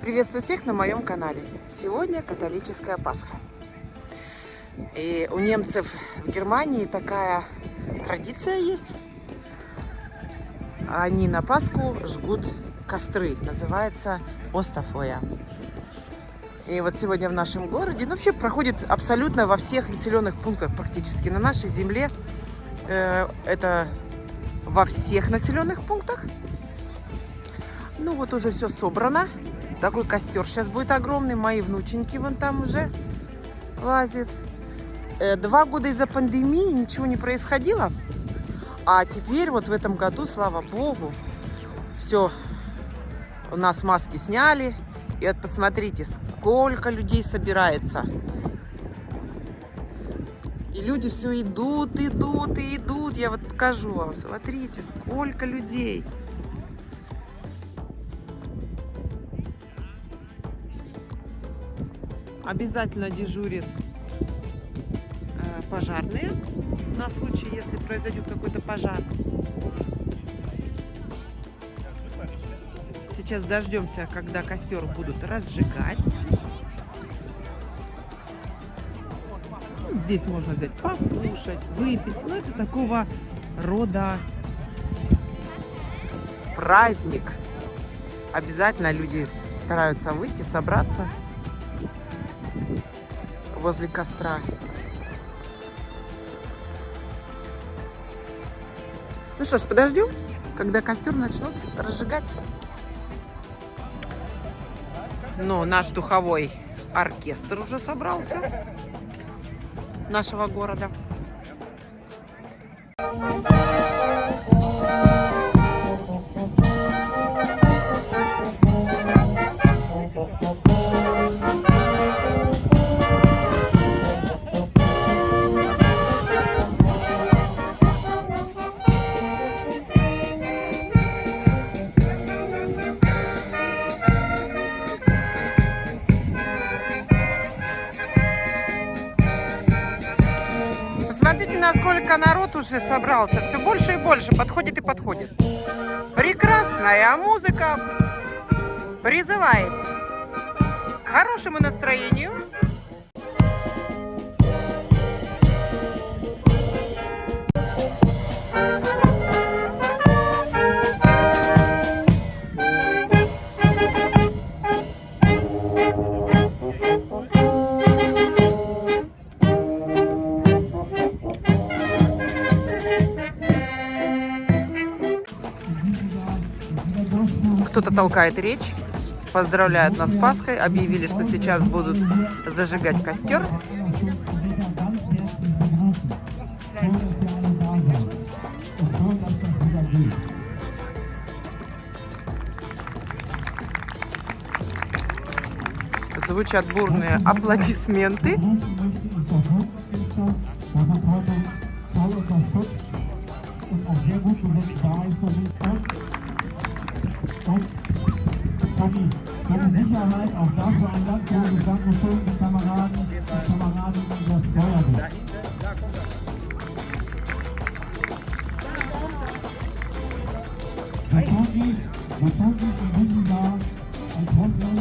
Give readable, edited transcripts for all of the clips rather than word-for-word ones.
Приветствую всех на моем канале. Сегодня католическая Пасха. И у немцев в Германии такая традиция есть. Они на Пасху жгут костры. Называется Остафоя. И вот сегодня в нашем городе, вообще проходит абсолютно во всех населенных пунктах практически. На нашей земле это во всех населенных пунктах. Ну вот уже все собрано. Такой костер сейчас будет огромный. Мои внученьки вон там уже лазят. 2 года из-за пандемии ничего не происходило. А теперь вот в этом году, слава богу, все, у нас маски сняли. И вот посмотрите, сколько людей собирается. И люди все идут, идут и идут. Я вот покажу вам. Смотрите, сколько людей. Обязательно дежурят пожарные на случай, если произойдет какой-то пожар. Сейчас дождемся, когда костер будут разжигать. Здесь можно взять покушать, выпить. Ну, это такого рода праздник. Обязательно люди стараются выйти, собраться возле костра. Ну что ж, подождем, когда костер начнут разжигать. Но наш духовой оркестр уже собрался нашего города. Посмотрите, насколько народ уже собрался. Все больше и больше. Подходит и подходит. Прекрасная музыка призывает к хорошему настроению. Кто-то толкает речь, поздравляют нас с Пасхой, объявили, что сейчас будут зажигать костер. Звучат бурные аплодисменты. Sicherheit, auch dafür ein ganz großes Dankeschön, die Kameraden und Kameradinnen der Feuerwehr. Wir tun dies in diesem Jahr als Hoffnung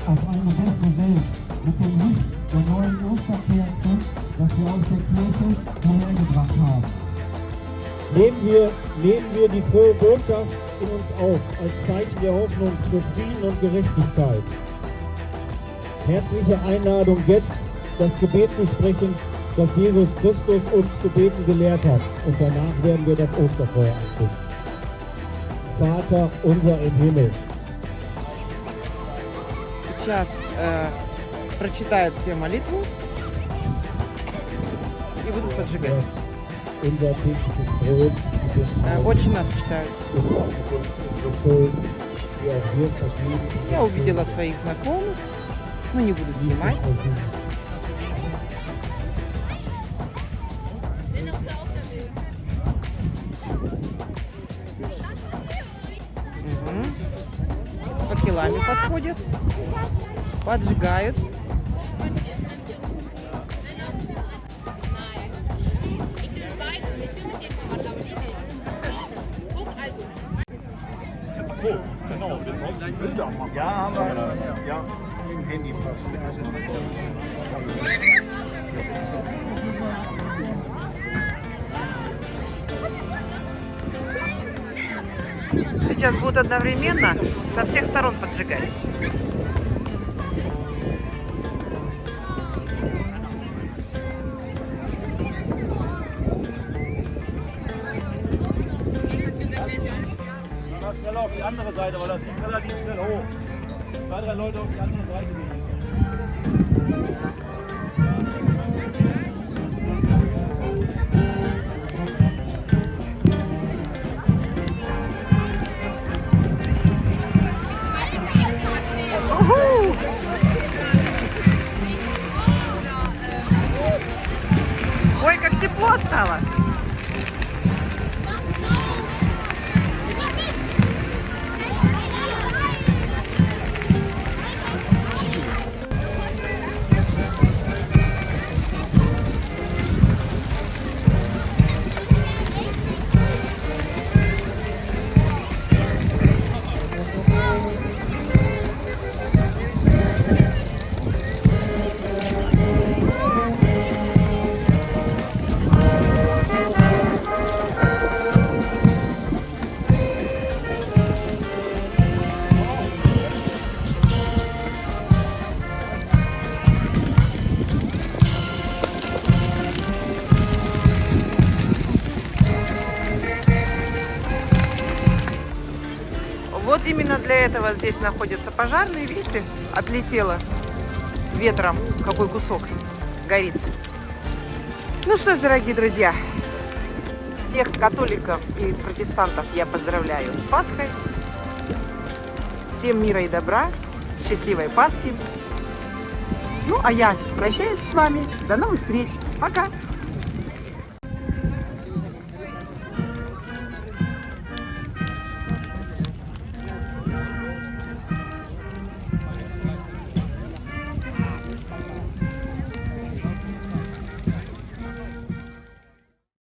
auf eine bessere Welt mit dem Licht der neuen Osterkerzen, das wir aus der Kirche hierhergebracht haben. Nehmen wir die frohe Botschaft in uns auf, als Zeichen der Hoffnung für Frieden und Gerechtigkeit. Herzliche Einladung jetzt, das Gebet zu sprechen, das Jesus Christus uns zu beten gelehrt hat. Und danach werden wir das Osterfeuer anzünden. Vater unser im Himmel. Сейчас прочитают все молитву и будут поджигать. Очень нас читают. Я увидела своих знакомых, но не буду снимать. С факелами подходят, поджигают. Ja, haben wir. Ja, im Handy passt. Сейчас будут одновременно со всех сторон поджигать. Schneller auf die andere Seite, weil das zieht relativ schnell hoch. 2, 3 Leute auf die andere Seite gehen. Уху! Ой, как тепло стало! Вот именно для этого здесь находятся пожарные. Видите, отлетело ветром какой кусок горит. Ну что ж, дорогие друзья, всех католиков и протестантов я поздравляю с Пасхой. Всем мира и добра, счастливой Пасхи. Ну, а я прощаюсь с вами. До новых встреч. Пока!